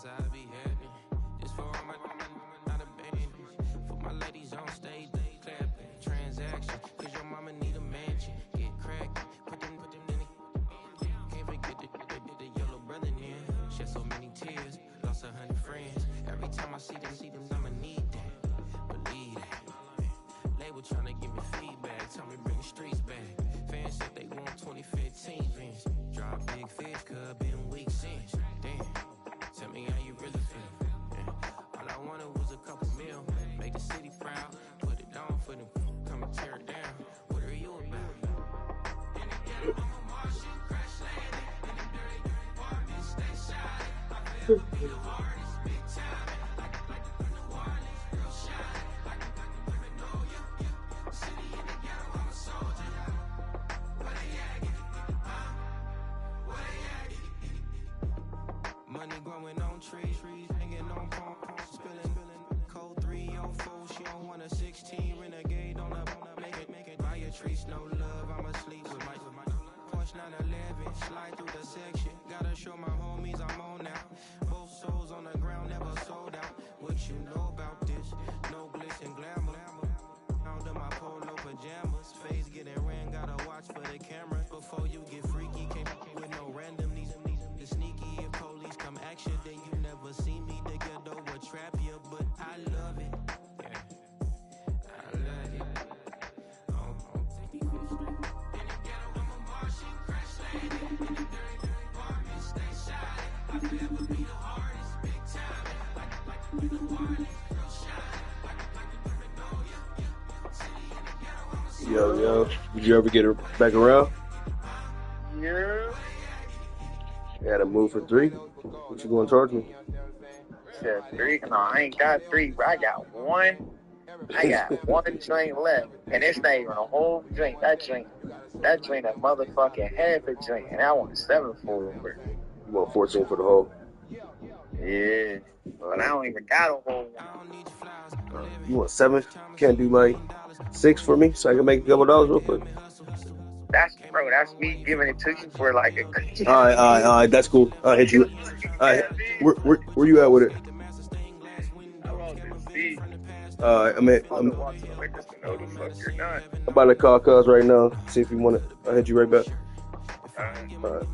that's how I be having. Just for all my not abandoned. For my ladies on stage, they clapping. Transaction, cause your mama need a mansion. Get crackin', put them in the. Can't forget the yellow brother in. Shed so many tears, lost 100 friends. Every time I see them, I'ma need that. Believe that. Label tryna give me feedback, tell me bring the streets back. Fans said they want 2015 Vince. Drop big fish, cuz been weak since. Damn, tell me how you really feel. Yeah. All I wanted was a couple mil, make the city proud, put it down for them, come and tear it down. What are you about? In the ghetto, I'm a Martian, crash landing. In the dirty apartment, stay shiny. I feel be the hardest, big time. Like the New Orleans, real shiny. Like the women know you. City in the ghetto, I'm a soldier. Where they at? Where they at? Money growing on trees, hanging on palm, spilling. Code 304, she don't want a 16. Renegade on a make it. Buy a trees, no love, I'ma sleep with my Porsche 911, slide through the section. Gotta show my homies I'm on now. Both souls on the ground, never sold out. What you know about this? No glitz and glamour. Out of my polo pajamas, face getting ran, gotta watch for the cameras. Before you get freaky, can't with no random these sneaky. If police come action, then you never see me. The ghetto will trap you, but I love it. Yeah, I love it. In the ghetto, I'm a Martian, crash landing. In the dirty apartment, stay shiny. I forever be the hardest, big time. Like the New Orleans, real shiny. Like the women know you. City in the ghetto, I'm a soldier. Yo, did you ever get her back around? Yeah. You had to move for 3. What you gonna charge me? Said 3. No, I ain't got 3, but I got 1. I got 1 drink left. And it's not even a whole drink. That drink a motherfucking half a drink. And I want 7 for it. You want 14 for the whole? Yeah. But I don't even got a whole one. You want 7? Can't do like 6 for me so I can make a couple dollars real quick? That's me giving it to you for like a. All right, that's cool. I'll hit you. All right, where you at with it? I'm on the seat. I'm watching the witness to know the fuck you're not. I'm about to call Cuz right now. See if you want it. I'll hit you right back. All right.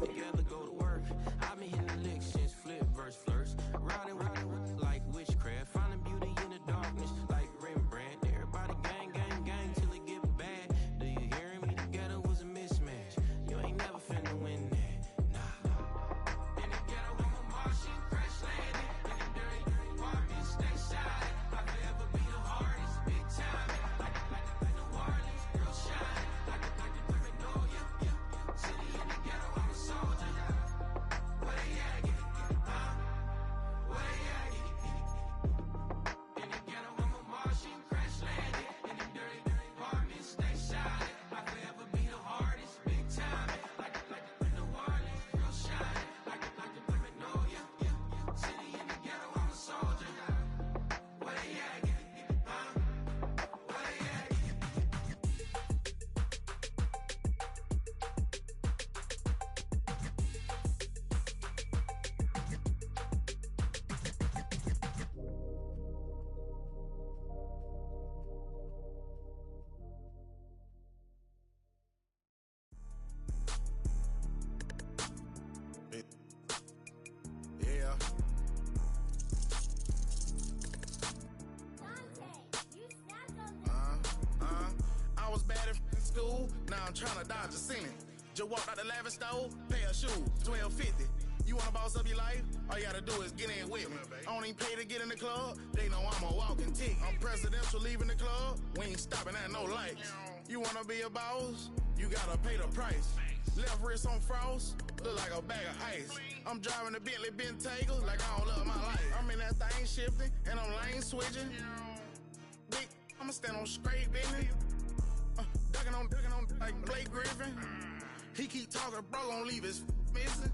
Now I'm tryna dodge a Senate. Just walked out the lavish stove, pay a shoe, $12.50. You wanna boss up your life? All you gotta do is get in with me. I don't even pay to get in the club. They know I'm a walking tick. I'm presidential leaving the club. We ain't stopping at no lights. You wanna be a boss? You gotta pay the price. Left wrist on frost, look like a bag of ice. I'm driving a Bentley Bentayga like I don't love my life. I'm in that thing shifting and I'm lane switching. Big, I'ma stand on straight business. Ducking on like Blake Griffin. He keep talking, bro, gon' leave his missing.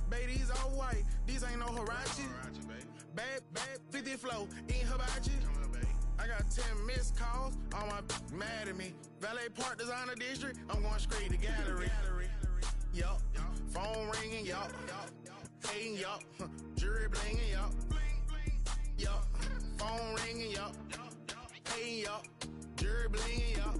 Baby, these all white, these ain't no Hirachi. Bad, 50 flow, ain't hibachi. I got 10 missed calls, all my mad at me. Valet Park Designer District, I'm going straight to gallery. Yup, phone ringing, yup. Hating, yup. Jury blinging, yup. Yup. Phone ringing, yup. Hey, yup. Jury blinging, yup.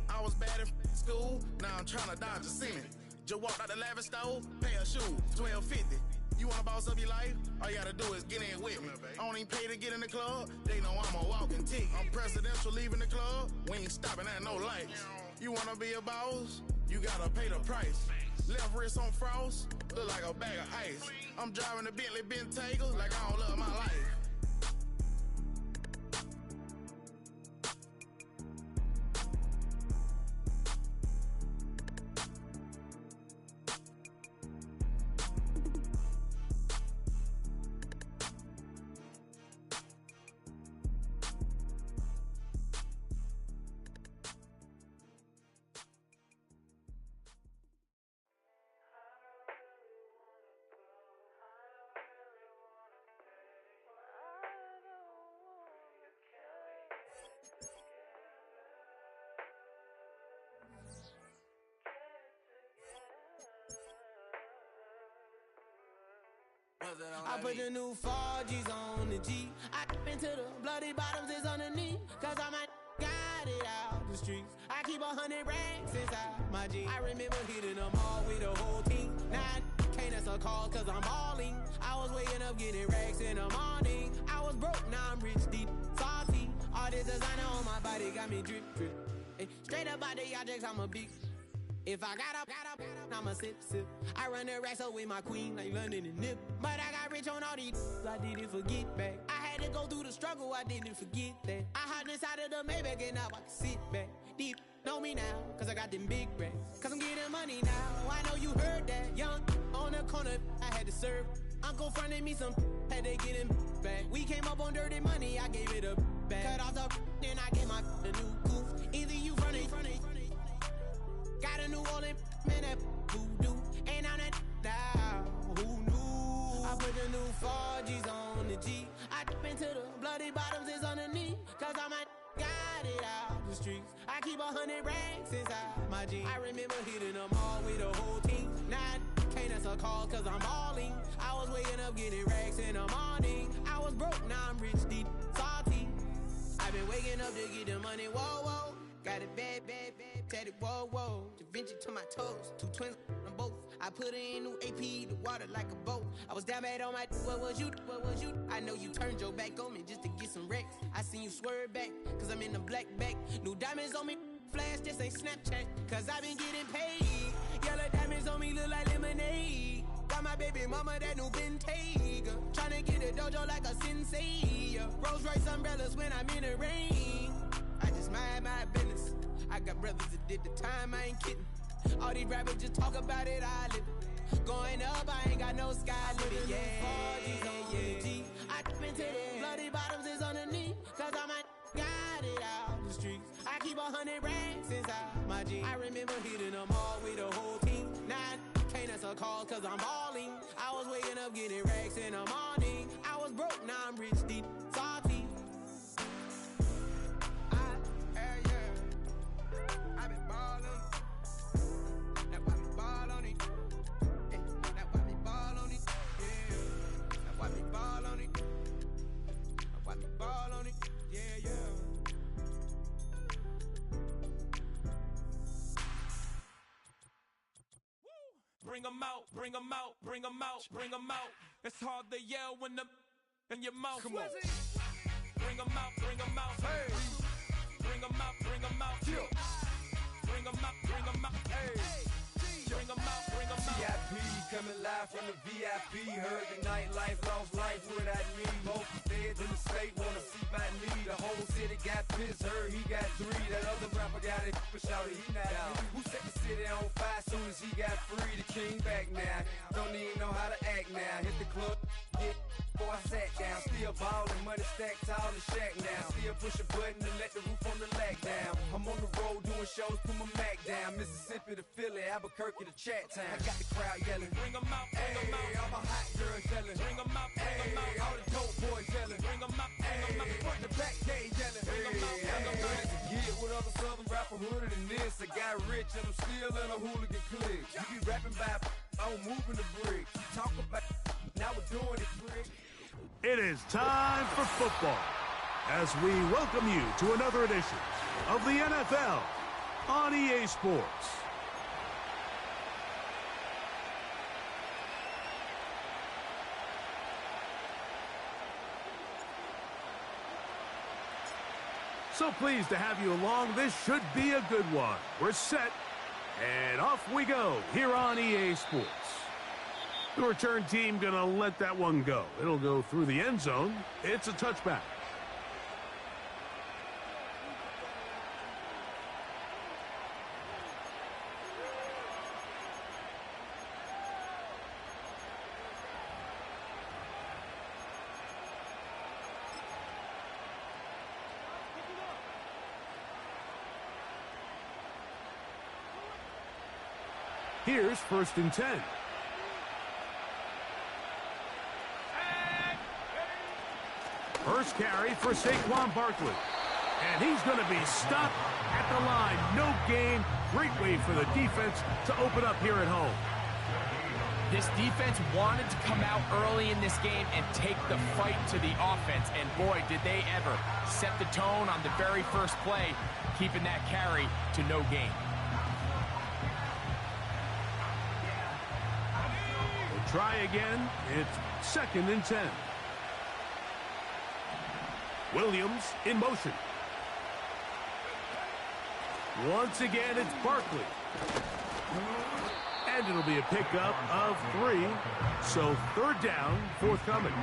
I was bad in school, now I'm tryna dodge a semen. Just walked out the lavish store, pay a shoe, $12.50. You wanna boss up your life? All you gotta do is get in with me. I don't even pay to get in the club, they know I'm a walking ticket. I'm presidential leaving the club, we ain't stopping at no lights. You wanna be a boss? You gotta pay the price. Left wrist on frost, look like a bag of ice. I'm driving a Bentley Bentayga like I don't love my life. I put the new 4Gs on the G. I into the bloody bottoms is underneath. Cause I might got it out the streets. I keep 100 racks inside my jeans. I remember hitting them all with the whole team. Now I can't answer calls cause I'm balling. I was waking up getting racks in the morning. I was broke, now I'm rich, deep, salty. All this designer on my body got me drip, drip. Hey, straight up out the objects, I'm a big. If I got up, I'ma sip, sip. I run the racks up with my queen like London and Nip. But I got rich on all these, I didn't forget back. I had to go through the struggle, I didn't forget that. I hopped inside of the Maybach and now I can sit back. Deep, know me now, cause I got them big racks. Cause I'm getting money now, I know you heard that. Young, on the corner, I had to serve. Uncle fronted me some, had to get him back. We came up on dirty money, I gave it a back. Cut off the, then I gave my the new goof. Either you fronted. Got a New Orleans, man, that voodoo. And I'm that now, who knew? I put the new 4Gs on the G. I dip into the bloody bottoms is underneath. Cause I might got it out the streets. I keep 100 racks inside my jeans. I remember hitting them all with the whole team. Now I can't answer calls cause I'm balling. I was waking up getting racks in the morning. I was broke, now I'm rich, deep, salty. I've been waking up to get the money, whoa, whoa. Got it bad, bad, bad, tatted, whoa, whoa. Da Vinci to my toes, 2 twins on both. I put in new AP, the water like a boat. I was down bad on my, what was you? I know you turned your back on me just to get some wrecks. I seen you swerve back, cause I'm in the black back. New diamonds on me, flash, this ain't Snapchat. Cause I been getting paid. Yellow diamonds on me look like lemonade. Got my baby mama that new Bentayga. Tryna get a dojo like a sensei. Rolls Royce umbrellas when I'm in the rain. I just mind my business. I got brothers that did the time, I ain't kidding. All these rappers just talk about it, I live it. Going up, I ain't got no sky limit. Yeah, yeah. I dip into the bloody bottoms is underneath. Cause I might got it out the streets. I keep 100 racks inside my jeans. I remember hitting them all with the whole team. Now I can't answer calls cause I'm balling. I was waking up getting racks in the morning. I was broke, now I'm rich, deep, salty. I been ballin'. That's why we ball on it. Yeah, that's why we ball on it. Yeah, that's why we ball on it. That's why we ball on it. Yeah, yeah. Bring 'em out, bring 'em out, bring 'em out, bring 'em out. It's hard to yell when the in your mouth. Come on. Bring 'em out, bring 'em out. Hey. Bring 'em out, bring 'em out. Yeah. Bring 'em out, bring 'em out. Hey. Bring 'em out, bring 'em out. VIP coming live from the VIP. Heard the nightlife, lost life without me. Most feds in the state wanna see by me. The whole city got pissed, heard he got 3. That other rapper got it, but shouted he not out. Who set the city on fire soon as he got free? The king back now. Don't even know how to act now. Hit the club, get before I sat down. Still ballin', money stacked tall in shack now. Still push a button to let the roof on the lag down. I'm on the road doing shows, put my Mac down. Mississippi to Philly, Albuquerque to Chat Town. I got the crowd yelling. Bring 'em out, bring 'em out. All my hot girls yelling. Bring 'em out, bring 'em out. All the dope boys yelling. Bring 'em out, bring 'em out. Front the back gate yelling. Bring 'em out, bring 'em out. To get with other southern rapper hooded than this. I got rich and I'm still in a hooligan clique. You be rapping by, I'm moving the bricks. You talk about, now we're doing it quick. It is time for football as we welcome you to another edition of the NFL on EA Sports. So pleased to have you along. This should be a good one. We're set, and off we go here on EA Sports. The return team gonna let that one go. It'll go through the end zone. It's a touchback. Here's 1st and 10. First carry for Saquon Barkley. And he's going to be stopped at the line. No gain. Great way for the defense to open up here at home. This defense wanted to come out early in this game and take the fight to the offense. And boy, did they ever set the tone on the very first play, keeping that carry to no gain. We'll try again. It's 2nd and 10. Williams in motion. Once again, it's Barkley. And it'll be a pickup of 3. So 3rd down, forthcoming.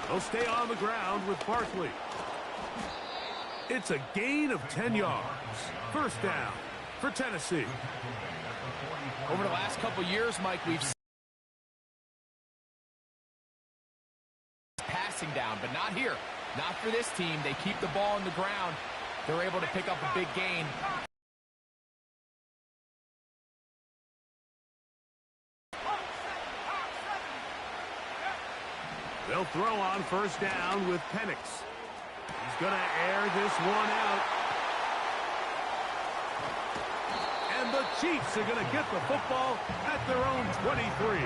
They'll stay on the ground with Barkley. It's a gain of 10 yards. 1st down for Tennessee. Over the last couple years, Mike, we've seen passing down, but not here. Not for this team. They keep the ball on the ground. They're able to pick up a big gain. They'll throw on 1st down with Penix. He's going to air this one out. And the Chiefs are going to get the football at their own 23.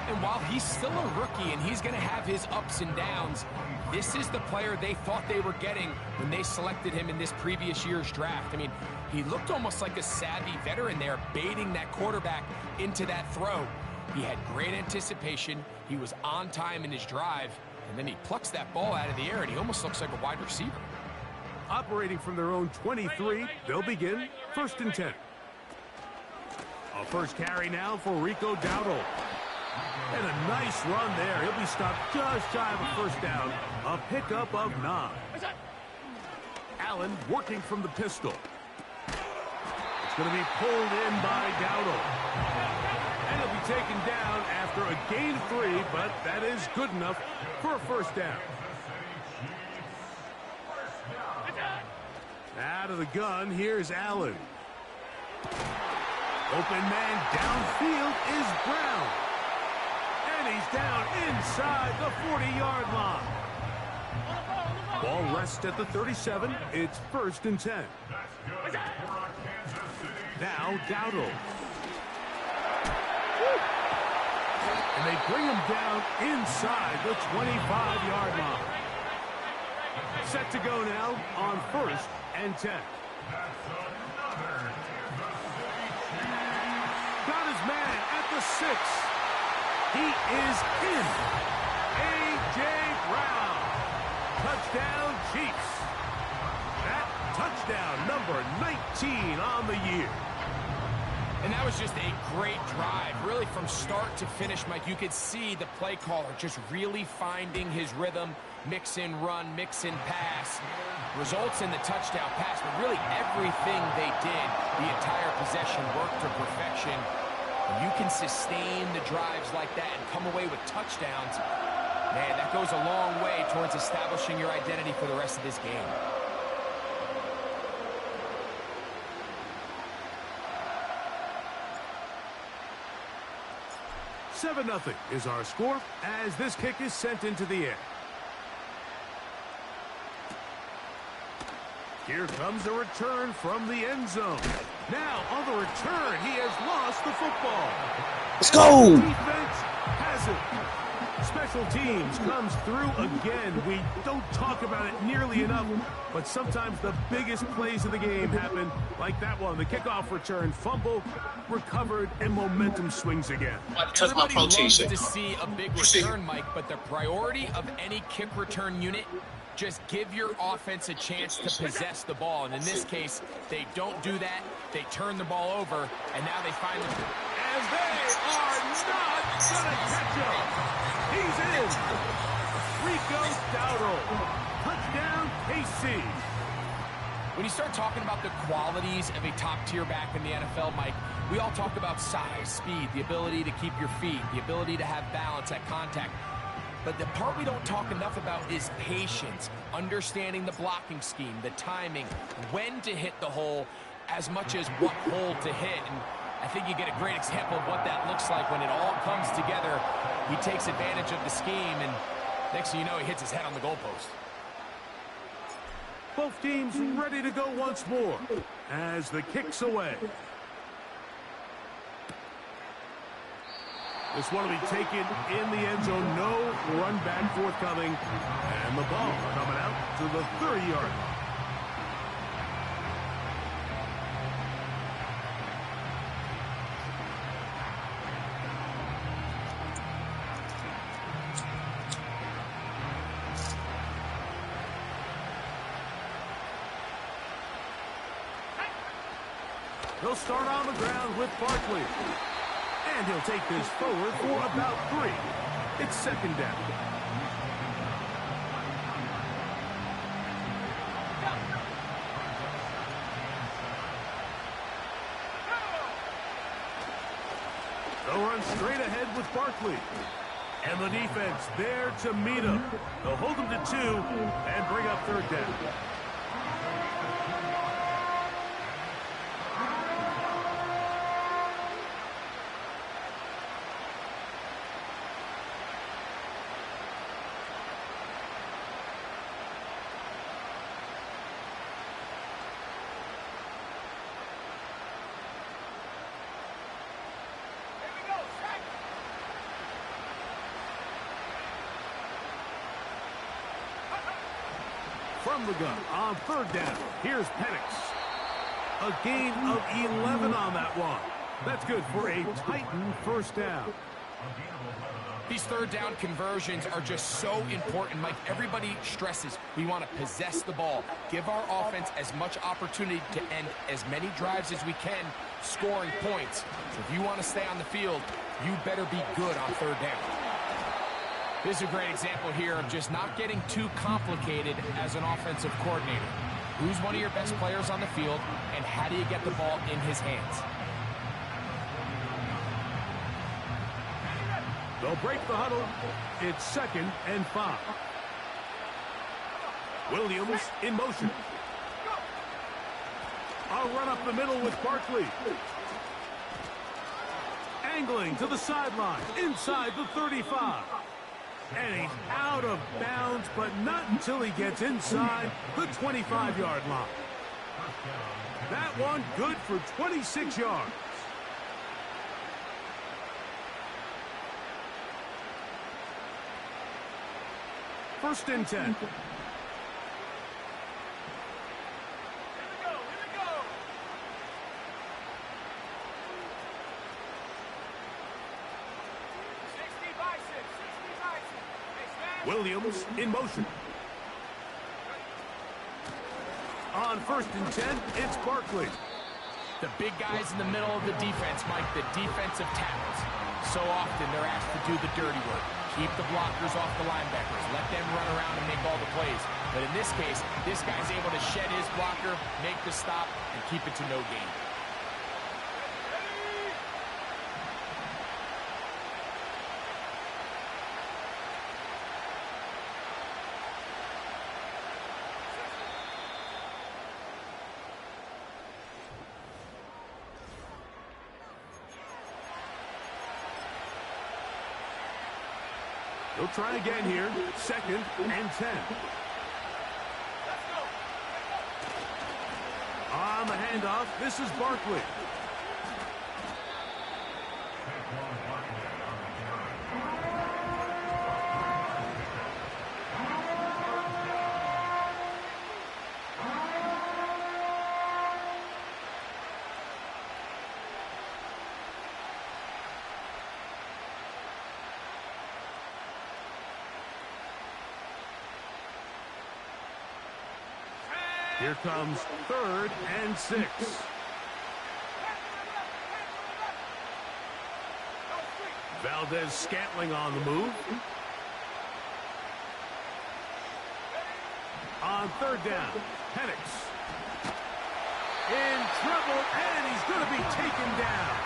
And while he's still a rookie and he's going to have his ups and downs, this is the player they thought they were getting when they selected him in this previous year's draft. I mean, he looked almost like a savvy veteran there, baiting that quarterback into that throw. He had great anticipation. He was on time in his drive, and then he plucks that ball out of the air, and he almost looks like a wide receiver. Operating from their own 23, they'll begin 1st and 10. A first carry now for Rico Dowdle. And a nice run there. He'll be stopped just shy of a 1st down. A pickup of 9. Allen working from the pistol. It's going to be pulled in by Dowdle. And he'll be taken down after a gain of 3, but that is good enough for a 1st down. Out of the gun, here's Allen. Open man downfield is Brown. And he's down inside the 40-yard line. Ball rests at the 37. It's 1st and 10. Now Dowdle. And they bring him down inside the 25-yard line. Set to go now on 1st and 10. Got his man at the 6. He is in. A.J. Brown. Touchdown, Chiefs. That touchdown, number 19 on the year. And that was just a great drive. Really, from start to finish, Mike, you could see the play caller just really finding his rhythm. Mix in run, mix in pass. Results in the touchdown pass, but really everything they did, the entire possession worked to perfection. When you can sustain the drives like that and come away with touchdowns, man, that goes a long way towards establishing your identity for the rest of this game. 7-0 is our score as this kick is sent into the air. Here comes a return from the end zone. Now, on the return, he has lost the football. Let's go! Defense has it. Special teams comes through again. We don't talk about it nearly enough, but sometimes the biggest plays of the game happen like that one. The kickoff return, fumble, recovered, and momentum swings again. Everybody loves to see a big return, Mike, but the priority of any kick return unit, just give your offense a chance to possess the ball. And in this case, they don't do that. They turn the ball over, and now they find the... And they are not going to catch him. He's in. Rico Dowdle. Touchdown, KC. When you start talking about the qualities of a top-tier back in the NFL, Mike, we all talk about size, speed, the ability to keep your feet, the ability to have balance at contact. But the part we don't talk enough about is patience, understanding the blocking scheme, the timing, when to hit the hole, as much as what hole to hit. And I think you get a great example of what that looks like when it all comes together. He takes advantage of the scheme, and next thing you know, he hits his head on the goalpost. Both teams ready to go once more as the kick's away. This one will be taken in the end zone. No run back forthcoming. And the ball coming out to the 30-yard line. They'll start on the ground with Barkley. And he'll take this forward for about 3. It's second down. They'll run straight ahead with Barkley. And the defense there to meet him. They'll hold him to 2 and bring up third down. From the gun on third down. Here's Penix. A gain of 11 on that one. That's good for a Titan first down. These third down conversions are just so important, Mike. Everybody stresses we want to possess the ball, give our offense as much opportunity to end as many drives as we can, scoring points. So if you want to stay on the field, you better be good on third down. This is a great example here of just not getting too complicated as an offensive coordinator. Who's one of your best players on the field, and how do you get the ball in his hands? They'll break the huddle. It's 2nd and 5. Williams in motion. A run up the middle with Barkley. Angling to the sideline, inside the 35. And he's out of bounds, but not until he gets inside the 25-yard line. That one good for 26 yards. First and 10. Williams in motion. On first and 10, it's Barkley. The big guys in the middle of the defense, Mike, the defensive tackles. So often they're asked to do the dirty work. Keep the blockers off the linebackers. Let them run around and make all the plays. But in this case, this guy's able to shed his blocker, make the stop, and keep it to no gain. He'll try again here. 2nd and 10. On the handoff, this is Barkley. Here comes 3rd and 6. Valdez-Scantling on the move. On 3rd down, Penix. In trouble, and he's going to be taken down.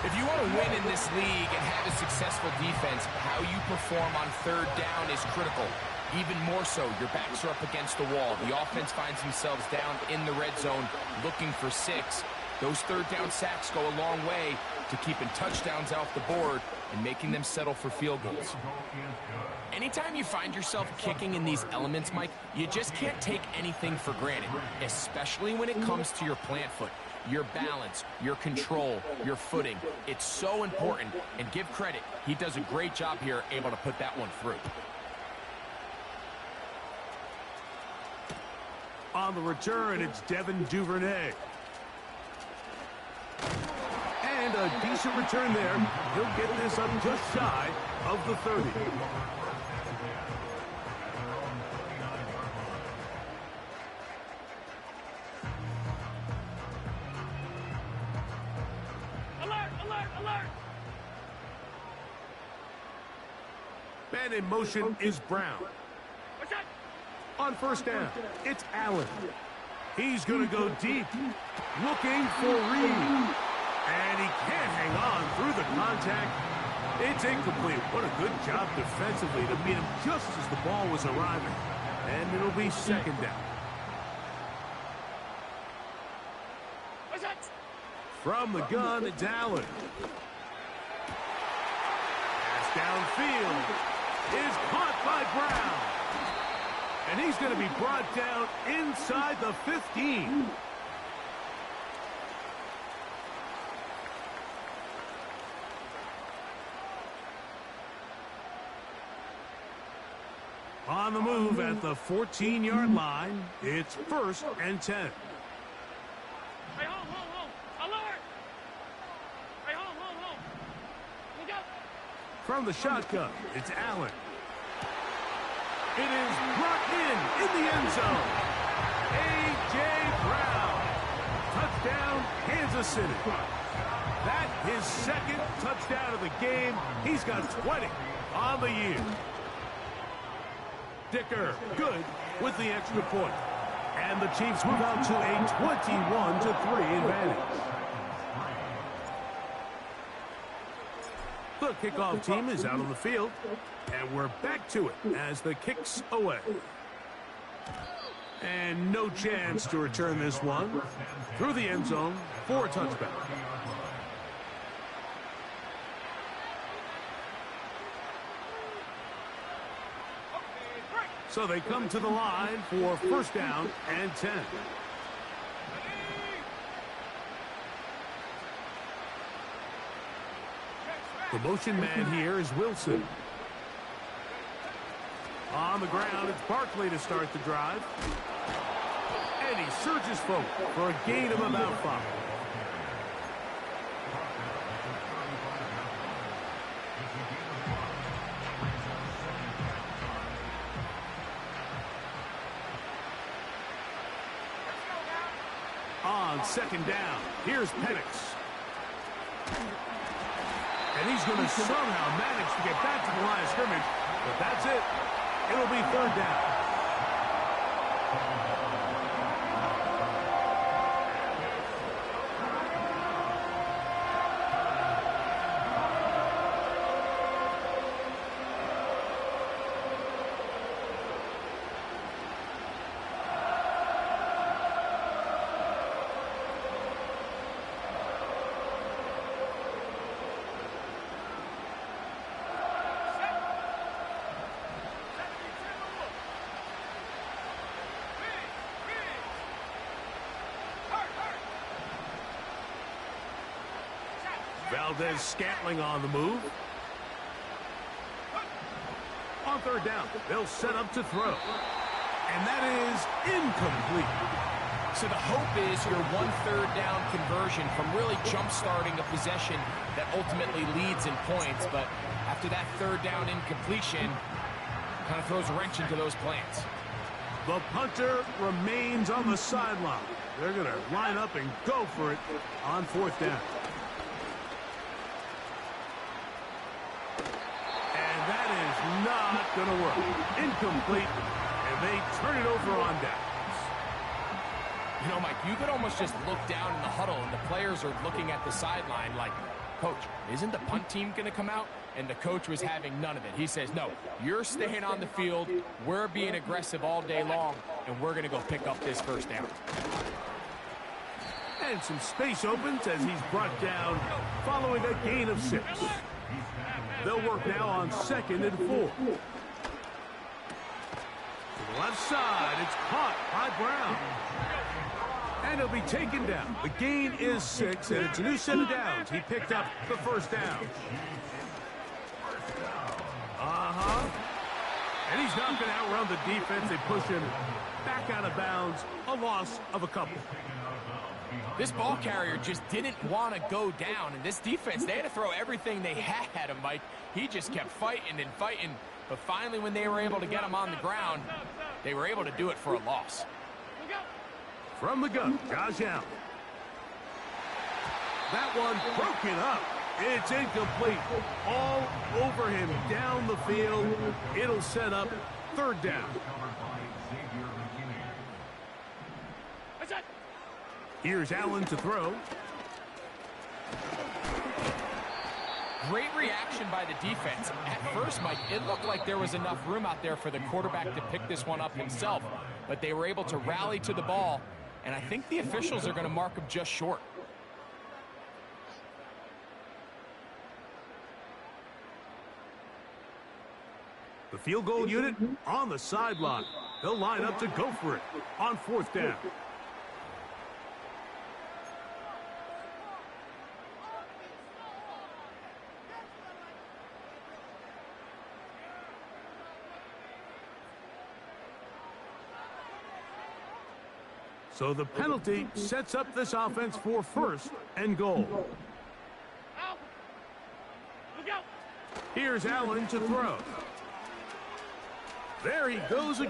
If you want to win in this league and have a successful defense, how you perform on 3rd down is critical. Even more so, your backs are up against the wall. The offense finds themselves down in the red zone looking for 6. Those 3rd down sacks go a long way to keeping touchdowns off the board and making them settle for field goals. Anytime you find yourself kicking in these elements, Mike, you just can't take anything for granted, especially when it comes to your plant foot. Your balance, your control, your footing. It's so important, and give credit. He does a great job here, able to put that one through. On the return, it's Devin Duvernay. And a decent return there. He'll get this up just shy of the 30. Alert, alert, alert! Man in motion is Brown. What's that? On 1st down, it's Allen. He's going to go deep, looking for Reed. And he can't hang on through the contact. It's incomplete. What a good job defensively to meet him just as the ball was arriving. And it'll be 2nd down. What's that? From the gun, it's Allen. Pass downfield is caught by Brown. And he's going to be brought down inside the 15. On the move at the 14-yard line, it's 1st and 10. Hey, hold. Alert! Hey, hold. Look out! From the shotgun, it's Allen. It is brought in the end zone. A.J. Brown. Touchdown, Kansas City. That his 2nd touchdown of the game. He's got 20 on the year. Dicker, good with the extra point. And the Chiefs move out to a 21-3 advantage. The kickoff team is out on the field, and we're back to it as the kick's away. And no chance to return this one through the end zone for a touchback. So they come to the line for 1st down and 10. The motion man here is Wilson. On the ground, it's Barkley to start the drive. And he surges forward for a gain of about 5. On 2nd down, here's Penix. And he's going to somehow manage to get back to the line of scrimmage. But that's it. It'll be 3rd down. Valdez-Scantling on the move. On third down, they'll set up to throw. And that is incomplete. So the hope is your 1/3 down conversion from really jump-starting a possession that ultimately leads in points. But after that third down incompletion, kind of throws a wrench into those plans. The punter remains on the sideline. They're going to line up and go for it on fourth down. And that is not going to work. Incomplete, and they turn it over on downs. You know, Mike, you could almost just look down in the huddle, and the players are looking at the sideline like, Coach, isn't the punt team going to come out? And the coach was having none of it. He says, no, you're staying on the field. We're being aggressive all day long, and we're going to go pick up this first down. And some space opens as he's brought down following a gain of 6. They'll work now on 2nd and 4. To the left side, it's caught by Brown. And he'll be taken down. The gain is 6, and it's a new set of downs. He picked up the first down. And he's not going to outrun the defense. They push him back out of bounds. A loss of a couple. This ball carrier just didn't want to go down. And this defense, they had to throw everything they had at him, Mike. He just kept fighting and fighting. But finally, when they were able to get him on the ground, they were able to do it for a loss. From the gun, Josh Allen. That one broken up. It's incomplete. All over him down the field. It'll set up third down. Here's Allen to throw. Great reaction by the defense. At first, Mike, it looked like there was enough room out there for the quarterback to pick this one up himself. But they were able to rally to the ball. And I think the officials are going to mark him just short. The field goal unit on the sideline. They'll line up to go for it on fourth down. So the penalty sets up this offense for first and goal. Here's Allen to throw. There he goes, and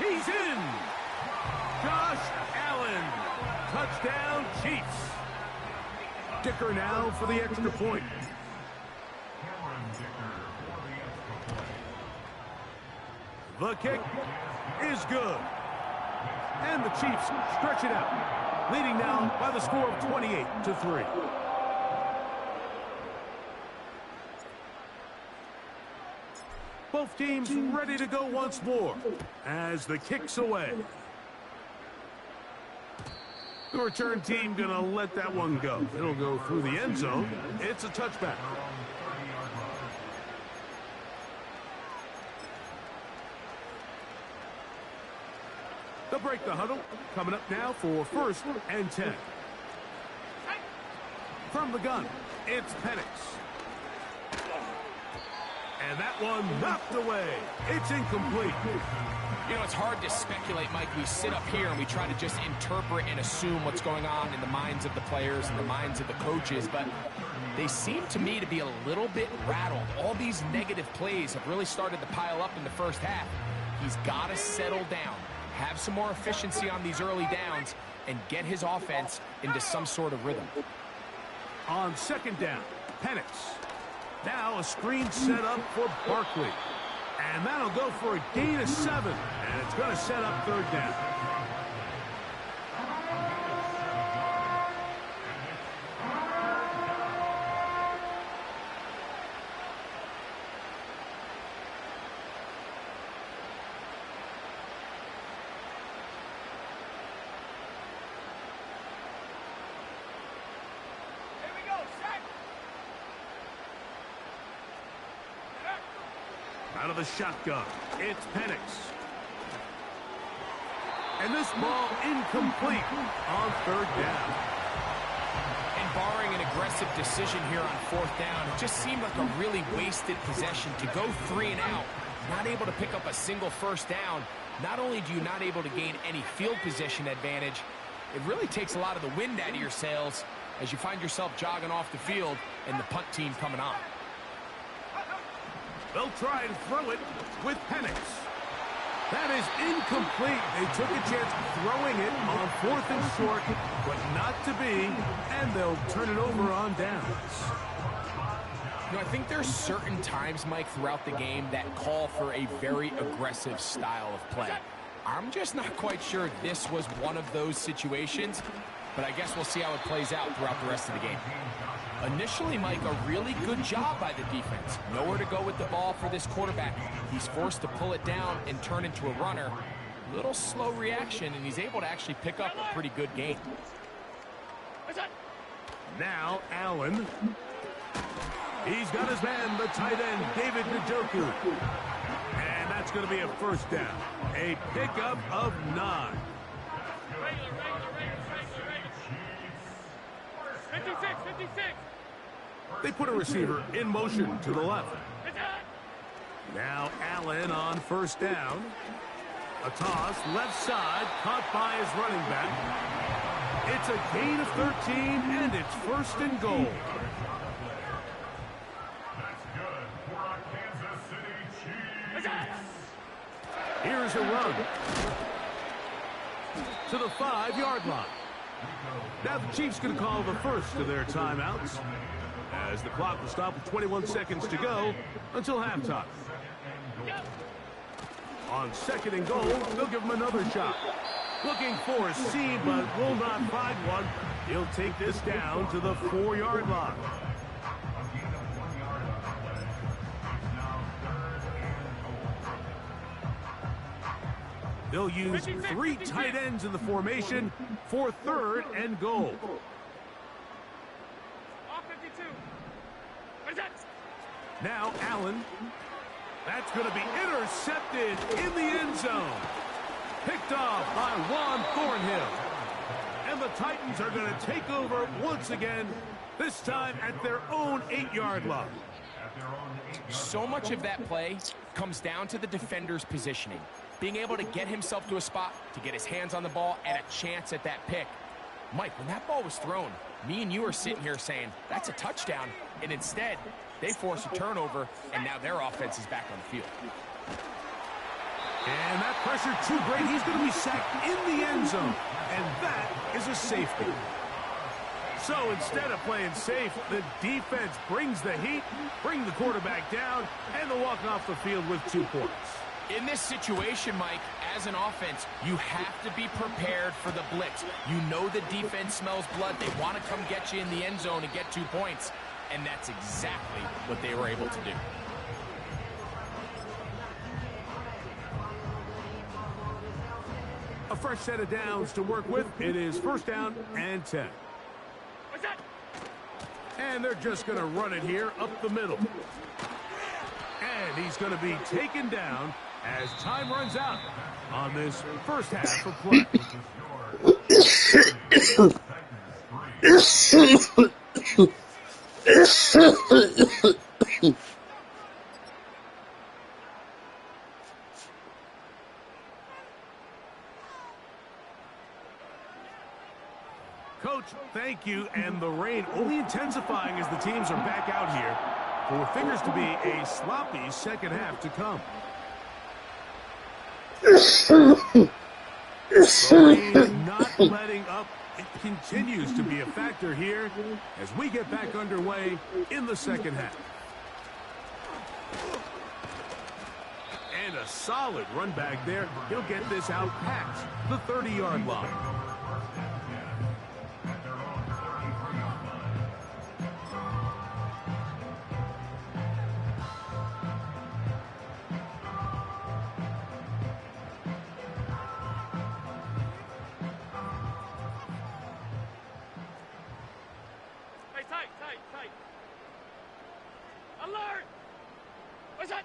he's in. Josh Allen, touchdown Chiefs. Dicker now for the extra point. The kick is good. And the Chiefs stretch it out, leading now by the score of 28-3. Both teams ready to go once more as the kick's away. The return team going to let that one go. It'll go through the end zone. It's a touchback. They'll break the huddle. Coming up now for first and 10. From the gun, it's Penix. And that one knocked away. It's incomplete. You know, it's hard to speculate, Mike. We sit up here and we try to just interpret and assume what's going on in the minds of the players and the minds of the coaches, but they seem to me to be a little bit rattled. All these negative plays have really started to pile up in the first half. He's got to settle down, have some more efficiency on these early downs, and get his offense into some sort of rhythm. On second down, Penix. Now a screen set up for Barkley. And that'll go for a gain of 7. And it's going to set up third down. Out of the shotgun, it's Penix. And this ball incomplete on third down. And barring an aggressive decision here on 4th down. It just seemed like a really wasted possession to go 3 and out, not able to pick up a single 1st down. Not only do you not able to gain any field position advantage, it really takes a lot of the wind out of your sails as you find yourself jogging off the field and the punt team coming on. They'll try and throw it with Penix. That is incomplete. They took a chance throwing it on 4th and short, but not to be, and they'll turn it over on downs. You know, I think there's certain times, Mike, throughout the game that call for a very aggressive style of play. I'm just not quite sure this was one of those situations, but I guess we'll see how it plays out throughout the rest of the game. Initially, Mike, a really good job by the defense. Nowhere to go with the ball for this quarterback. He's forced to pull it down and turn into a runner. Little slow reaction, and he's able to actually pick up a pretty good gain. Now, Allen. He's got his man, the tight end, David Njoku. And that's going to be a 1st down. A pickup of 9. 56. They put a receiver in motion to the left. Now Allen on 1st down. A toss, left side, caught by his running back. It's a gain of 13, and it's 1st and goal. Here's a run to the 5-yard line. Now the Chiefs going to call the first of their timeouts as the clock will stop with 21 seconds to go until halftime. On 2nd and goal, they'll give him another shot. Looking for a seam, but will not find one. He'll take this down to the 4-yard line. They'll use 3 tight ends in the formation for 3rd and goal. Now Allen. That's going to be intercepted in the end zone. Picked off by Juan Thornhill. And the Titans are going to take over once again, this time at their own 8-yard line. So much of that play comes down to the defender's positioning. Being able to get himself to a spot, to get his hands on the ball, and a chance at that pick. Mike, when that ball was thrown, me and you are sitting here saying, that's a touchdown. And instead, they force a turnover, and now their offense is back on the field. And that pressure too great. He's going to be sacked in the end zone. And that is a safety. So instead of playing safe, the defense brings the heat, bring the quarterback down, and they'll walk off the field with 2 points. In this situation, Mike, as an offense, you have to be prepared for the blitz. You know the defense smells blood. They want to come get you in the end zone and get 2 points. And that's exactly what they were able to do. A fresh set of downs to work with. It is 1st down and 10. And they're just going to run it here up the middle. And he's going to be taken down as time runs out on this first half of play. Coach, thank you. And the rain only intensifying as the teams are back out here. For what figures to be a sloppy second half to come. The rain not letting up. It continues to be a factor here as we get back underway in the second half. And a solid run back there. He'll get this out past the 30-yard line. Tight. Alert! What's that?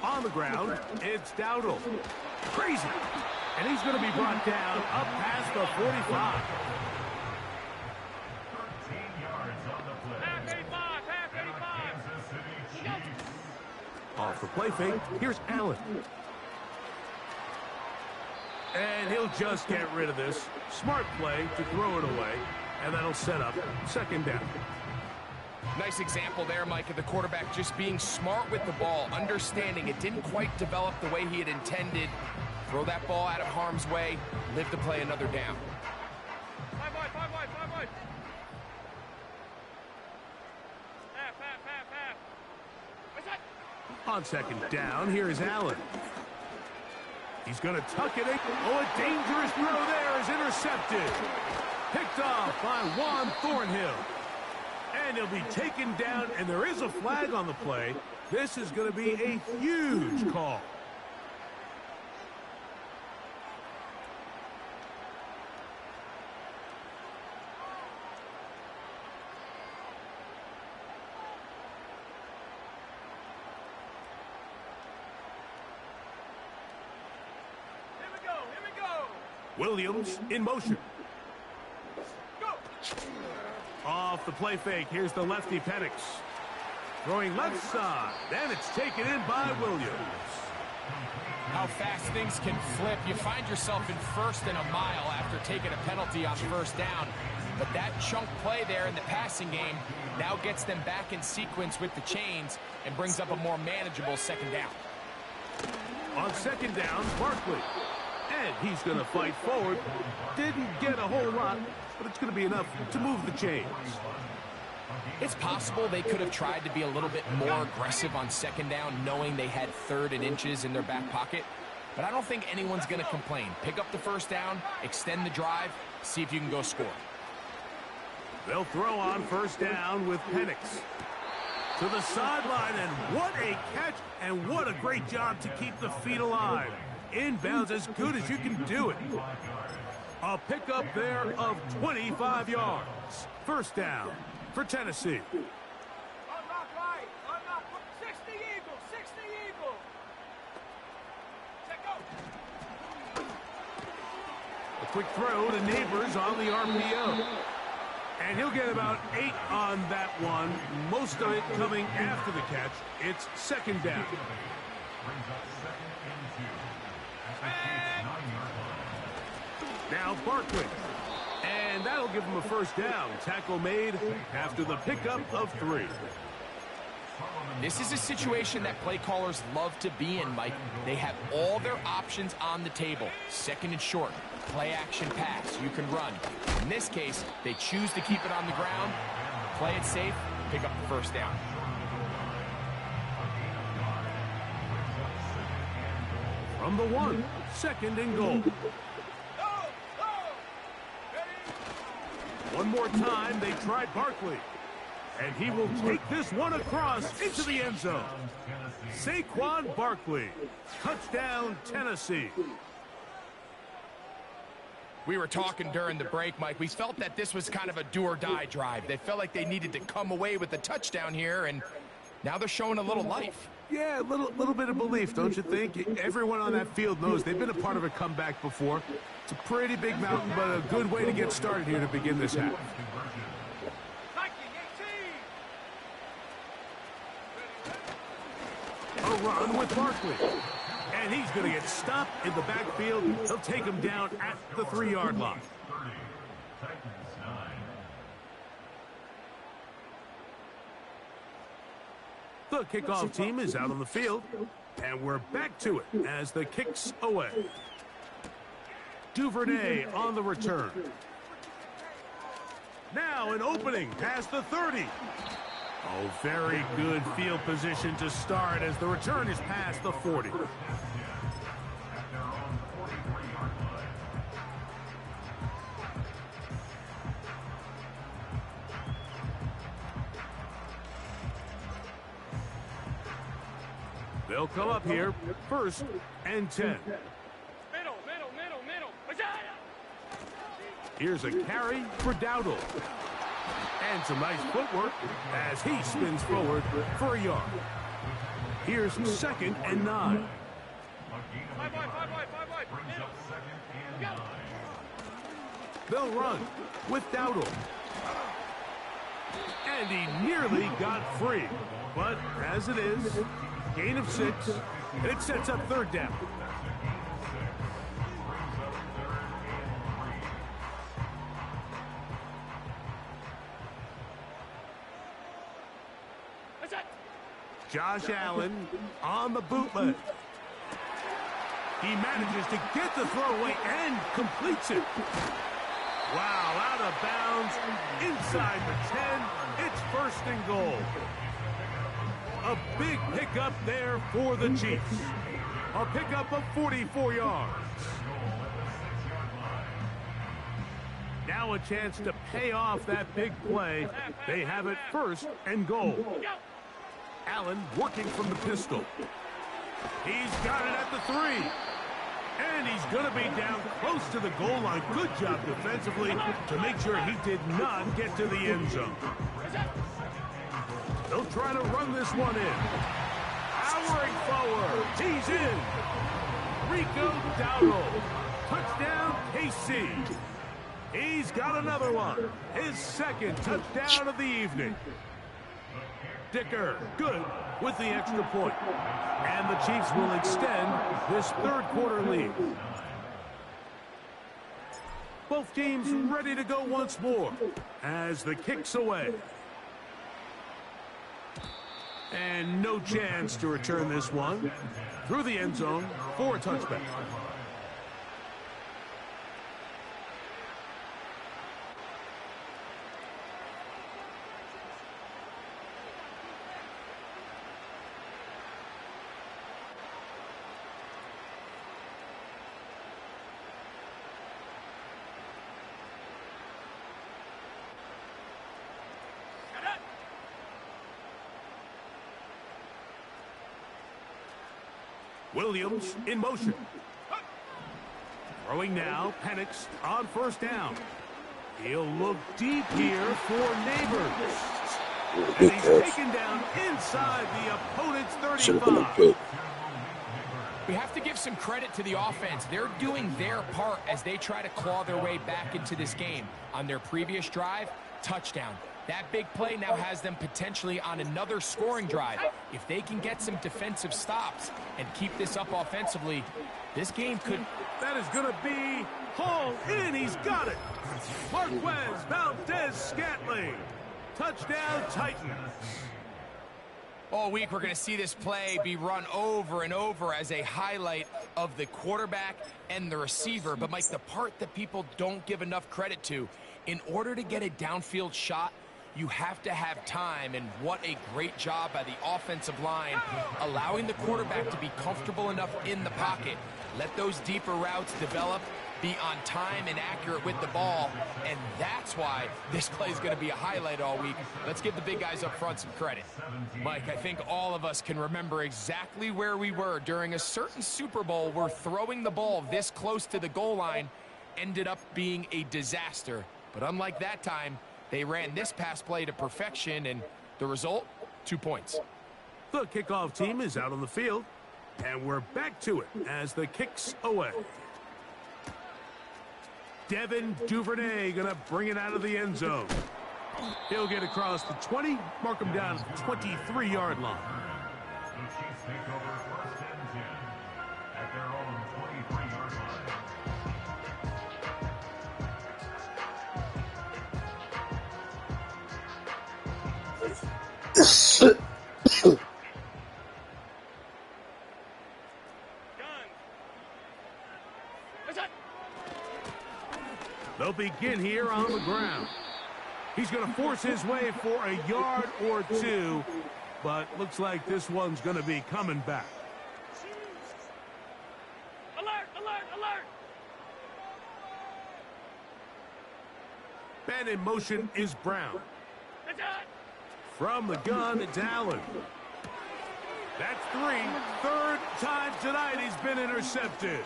On the ground, it's Dowdle. Crazy. And he's going to be brought down up past the 45. Off the play fake, here's Allen. And he'll just get rid of this. Smart play to throw it away, and that'll set up second down. Nice example there, Mike, of the quarterback just being smart with the ball, understanding it didn't quite develop the way he had intended. Throw that ball out of harm's way, live to play another down. Five wide. Half. On second down, here is Allen. He's going to tuck it in. Oh, a dangerous throw there is intercepted. Picked off by Juan Thornhill. And he'll be taken down, and there is a flag on the play. This is going to be a huge call. Here we go. Williams in motion. Go. Off the play fake, here's the lefty Penix. Throwing left side, and it's taken in by Williams. How fast things can flip. You find yourself in first and a mile after taking a penalty on first down. But that chunk play there in the passing game now gets them back in sequence with the chains and brings up a more manageable second down. On second down, Barkley. And he's going to fight forward. Didn't get a whole lot, but it's going to be enough to move the chains. It's possible they could have tried to be a little bit more aggressive on second down, knowing they had 3rd and inches in their back pocket. But I don't think anyone's going to complain. Pick up the first down, extend the drive, see if you can go score. They'll throw on first down with Penix. To the sideline, and what a catch, and what a great job to keep the feet alive. Inbounds as good as you can do it. A pickup there of 25 yards. First down for Tennessee. Unlock right. Unlock. 60 Eagle. Check go. A quick throw to Neighbors on the RPO. And he'll get about 8 on that one. Most of it coming after the catch. It's second down. Now Barkley. And that'll give him a first down. Tackle made after the pickup of 3. This is a situation that play callers love to be in, Mike. They have all their options on the table. Second and short, play action pass, you can run. In this case, they choose to keep it on the ground, play it safe, pick up the first down. From the 1, second and goal. One more time, they try Barkley. And he will take this one across into the end zone. Saquon Barkley. Touchdown, Tennessee. We were talking during the break, Mike. We felt that this was kind of a do-or-die drive. They felt like they needed to come away with the touchdown here, and now they're showing a little life. Yeah, a little bit of belief, don't you think? Everyone on that field knows they've been a part of a comeback before. It's a pretty big mountain, but a good way to get started here to begin this half. A run with Barkley. And he's going to get stopped in the backfield. He'll take him down at the 3-yard line. The kickoff team is out on the field. And we're back to it as the kick's away. Duvernay on the return. Now an opening past the 30. Oh, very good field position to start as the return is past the 40. They'll come up here, 1st and 10. Middle. Here's a carry for Dowdle. And some nice footwork as he spins forward for a yard. Here's 2nd and 9. Five wide. Middle. They'll run with Dowdle. And he nearly got free. But as it is, Gain of 6, and it sets up third down. Josh Allen on the bootleg. He manages to get the throw away and completes it. Wow, out of bounds, inside the 10. It's first and goal. A big pickup there for the Chiefs. A pickup of 44 yards. Now a chance to pay off that big play. They have it first and goal. Allen working from the pistol. He's got it at the 3. And he's going to be down close to the goal line. Good job defensively to make sure he did not get to the end zone. They'll try to run this one in. Powering forward. He's in. Rico Dowdle. Touchdown, KC. He's got another one. His second touchdown of the evening. Dicker, good with the extra point. And the Chiefs will extend this third quarter lead. Both teams ready to go once more as the kick's away. And no chance to return this one through the end zone for a touchback. Williams in motion. Throwing now, Penix on first down. He'll look deep here for Neighbors. And he's taken down inside the opponent's 35. We have to give some credit to the offense. They're doing their part as they try to claw their way back into this game. On their previous drive, touchdown. That big play now has them potentially on another scoring drive. If they can get some defensive stops and keep this up offensively, this game could... That is going to be hauled in. He's got it. Marquez Valdez-Scantling. Touchdown, Titans. All week, we're going to see this play be run over and over as a highlight of the quarterback and the receiver. But, Mike, the part that people don't give enough credit to, in order to get a downfield shot, you have to have time, and what a great job by the offensive line, allowing the quarterback to be comfortable enough in the pocket. Let those deeper routes develop, be on time and accurate with the ball, and that's why this play is going to be a highlight all week. Let's give the big guys up front some credit. Mike, I think all of us can remember exactly where we were during a certain Super Bowl where throwing the ball this close to the goal line ended up being a disaster. But unlike that time, they ran this pass play to perfection, and the result, 2 points. The kickoff team is out on the field, and we're back to it as the kick's away. Devin Duvernay going to bring it out of the end zone. He'll get across the 20, mark him down at the 23-yard line. The Chiefs take over first and 10 at their own 23-yard line. They'll begin here on the ground. He's going to force his way for a yard or two, but looks like this one's going to be coming back. Alert, alert, alert! Man in motion is Brown. From the gun, it's Allen. That's 3. Third time tonight he's been intercepted.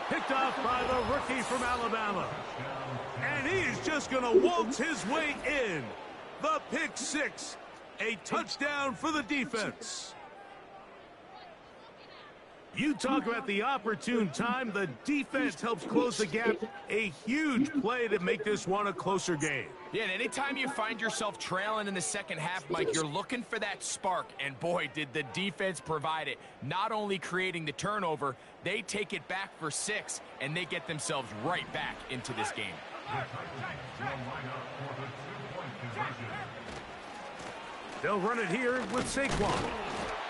Picked off by the rookie from Alabama. And he is just going to waltz his way in. The pick 6. A touchdown for the defense. You talk about the opportune time. The defense helps close the gap. A huge play to make this one a closer game. Yeah, and anytime you find yourself trailing in the second half, Mike, you're looking for that spark. And boy, did the defense provide it. Not only creating the turnover, they take it back for 6, and they get themselves right back into this game. They'll run it here with Saquon.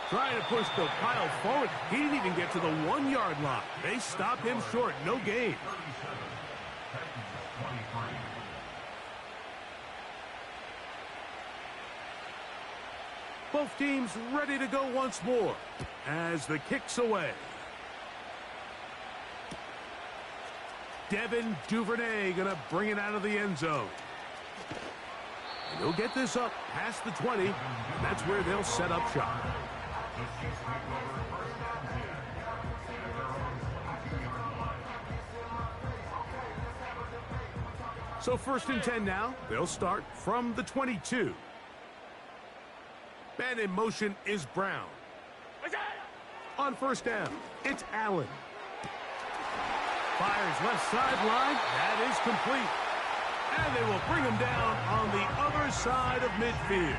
Trying to push the pile forward. He didn't even get to the 1-yard line. They stop him short. No gain. Both teams ready to go once more as the kick's away. Devin Duvernay going to bring it out of the end zone. And he'll get this up past the 20, and that's where they'll set up shop. So 1st and 10 now. They'll start from the 22. Man in motion is Brown. On 1st down, it's Allen. Fires left sideline. That is complete. And they will bring him down on the other side of midfield.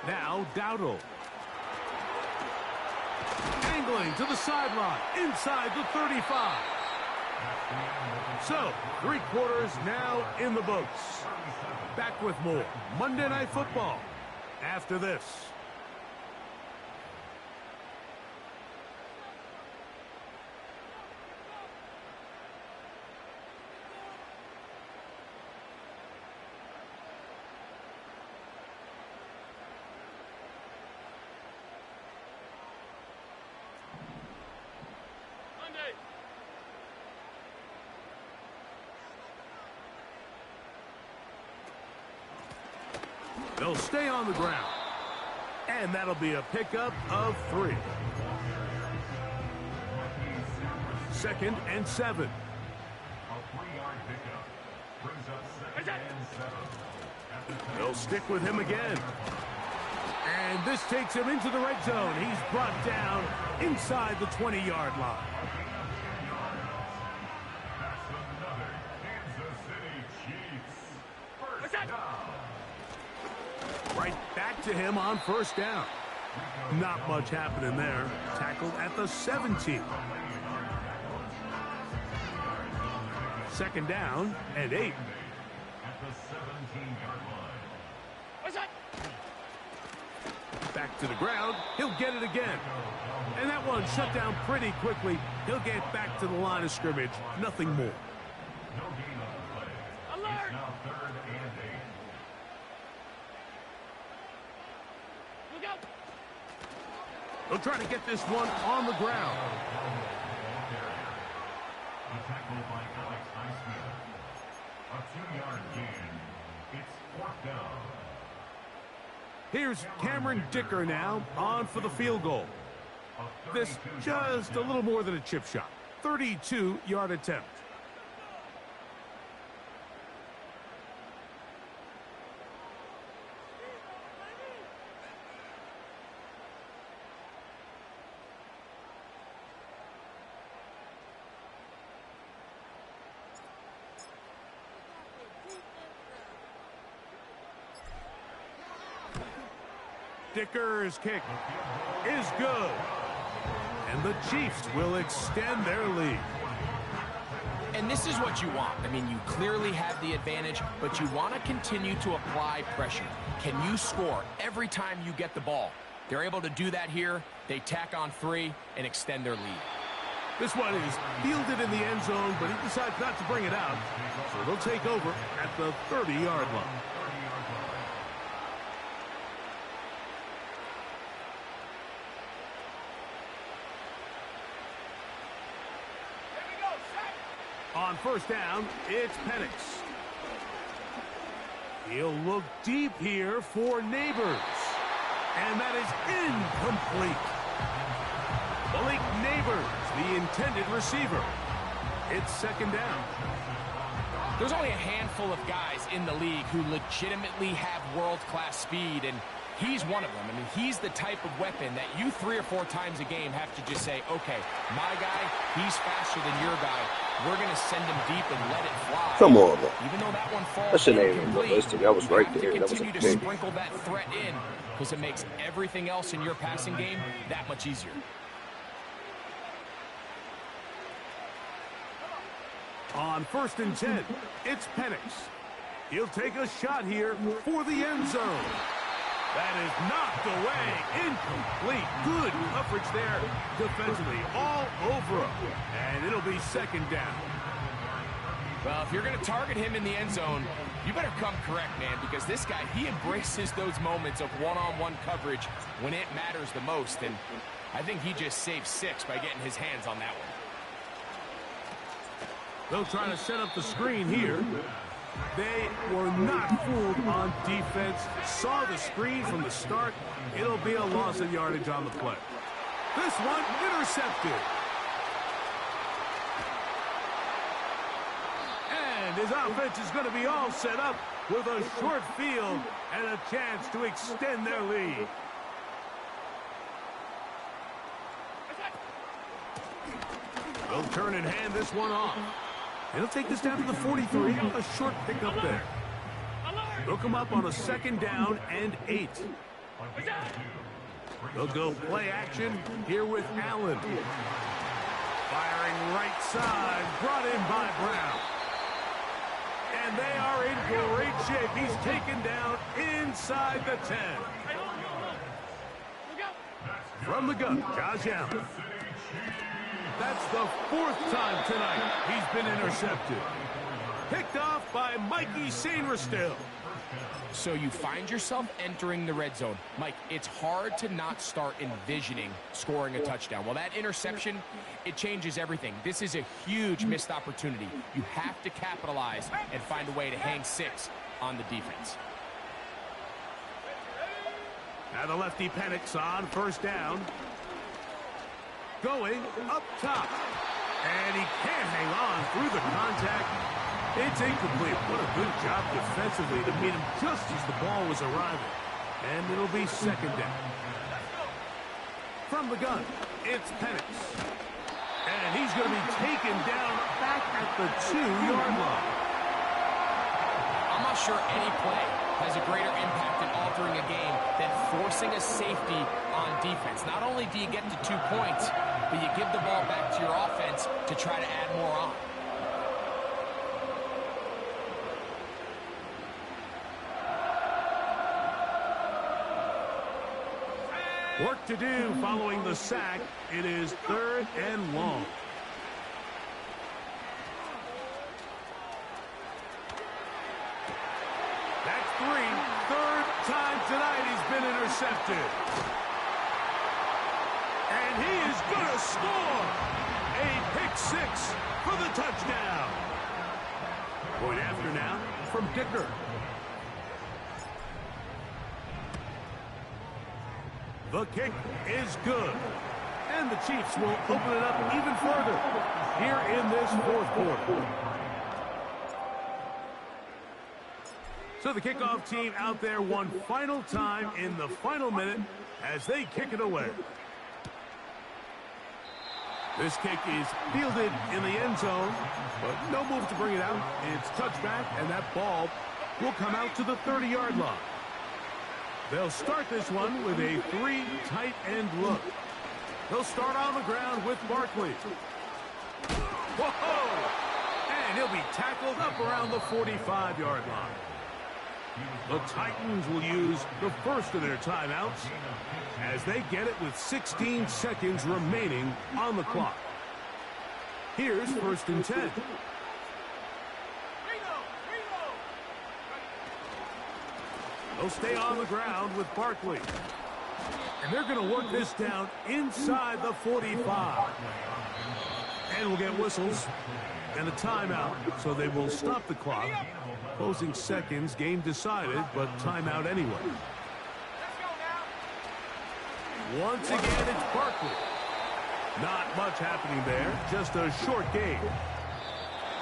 Now Dowdle. Angling to the sideline, inside the 35. So, 3 quarters now in the books. Back with more Monday Night Football after this. They'll stay on the ground. And that'll be a pickup of 3. 2nd and 7. They'll stick with him again. And this takes him into the red zone. He's brought down inside the 20-yard line. Right back to him on 1st down. Not much happening there. Tackled at the 17. 2nd down and 8. Back to the ground. He'll get it again. And that one shut down pretty quickly. He'll get back to the line of scrimmage. Nothing more. Alert! They'll try to get this one on the ground. A tackle by Alex Highsmith. A 2-yard gain. It's 4th down. Here's Cameron Dicker now on for the field goal. This just a little more than a chip shot. 32-yard attempt. Dicker's kick is good. And the Chiefs will extend their lead. And this is what you want. I mean, you clearly have the advantage, but you want to continue to apply pressure. Can you score every time you get the ball? They're able to do that here. They tack on 3 and extend their lead. This one is fielded in the end zone, but he decides not to bring it out. So they'll take over at the 30-yard line. On 1st down, it's Penix. He'll look deep here for Neighbors. And that is incomplete. Malik Neighbors, the intended receiver. It's 2nd down. There's only a handful of guys in the league who legitimately have world-class speed, and he's one of them. I mean, he's the type of weapon that you 3 or 4 times a game have to just say, okay, my guy, he's faster than your guy. We're going to send him deep and let it fly. Come on, bro. Even though that one falls That shouldn't even be realistic. That was right there. You That was continue to big. sprinkle that threat in because it makes everything else in your passing game that much easier. On 1st and 10, it's Penix. He'll take a shot here for the end zone. That is knocked away. Incomplete. Good coverage there defensively. All over him. And it'll be 2nd down. Well, if you're going to target him in the end zone, you better come correct, man, because this guy, he embraces those moments of one-on-one coverage when it matters the most. And I think he just saved 6 by getting his hands on that one. They'll try to set up the screen here. They were not fooled on defense. Saw the screen from the start. It'll be a loss of yardage on the play. This one intercepted. And his offense is going to be all set up with a short field and a chance to extend their lead. They'll turn and hand this one off. It'll take this down to the 43. A short pickup there. They'll come up on a 2nd down and 8. They'll go play action here with Allen. Firing right side. Brought in by Brown. And they are in great shape. He's taken down inside the 10. From the gun, Josh Allen. That's the 4th time tonight he's been intercepted. Picked off by Mikey Sainristil. So you find yourself entering the red zone. Mike, it's hard to not start envisioning scoring a touchdown. Well, that interception, it changes everything. This is a huge missed opportunity. You have to capitalize and find a way to hang 6 on the defense. Now the lefty Penix on 1st down. Going up top. And he can't hang on through the contact. It's incomplete. What a good job defensively to meet him just as the ball was arriving. And it'll be 2nd down. From the gun, it's Penix. And he's going to be taken down back at the 2-yard line. I'm not sure any play has a greater impact in altering a game than forcing a safety on defense. Not only do you get to 2 points, but you give the ball back to your offense to try to add more on. Work to do following the sack. It is 3rd and long. That's 3. 3rd time tonight he's been intercepted. And he is going to score. A pick 6 for the touchdown. Point after now from Dicker. The kick is good. And the Chiefs will open it up even further here in this 4th quarter. So the kickoff team out there one final time in the final minute as they kick it away. This kick is fielded in the end zone, but no move to bring it out. It's touchback, and that ball will come out to the 30-yard line. They'll start this one with a 3 tight end look. They'll start on the ground with Barkley. Whoa! And he'll be tackled up around the 45-yard line. The Titans will use the first of their timeouts as they get it with 16 seconds remaining on the clock. Here's 1st and 10. They'll stay on the ground with Barkley. And they're going to work this down inside the 45. And we'll get whistles and a timeout, so they will stop the clock. Closing seconds, game decided, but timeout anyway. Once again, it's Barkley. Not much happening there, just a short game.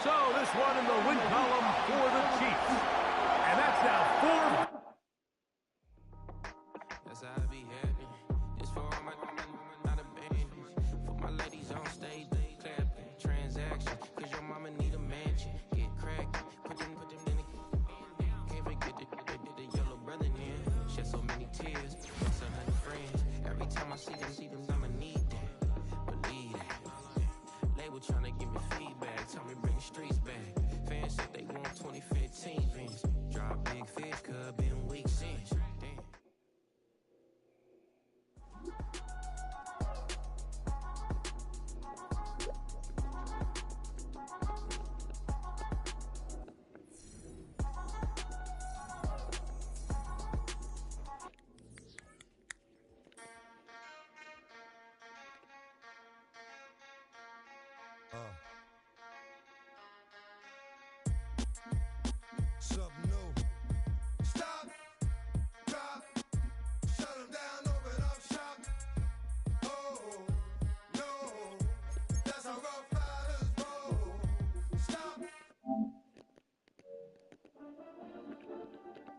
So this one in the win column for the Chiefs. And that's now 4. That's how I be happy. This for all my not abandoned. For my ladies on stage, they clapping. Transaction, cause your mama need a mansion. Get cracking, put them in the. Can't forget the yellow brother in. Shed so many tears, lost 100 friends. Every time I see them, I'ma need that. Believe that. Label tryna give me feedback, tell me bring the streets back. Fans said they want 2015 Vince. Drop big fish, cuz been weak since. Damn.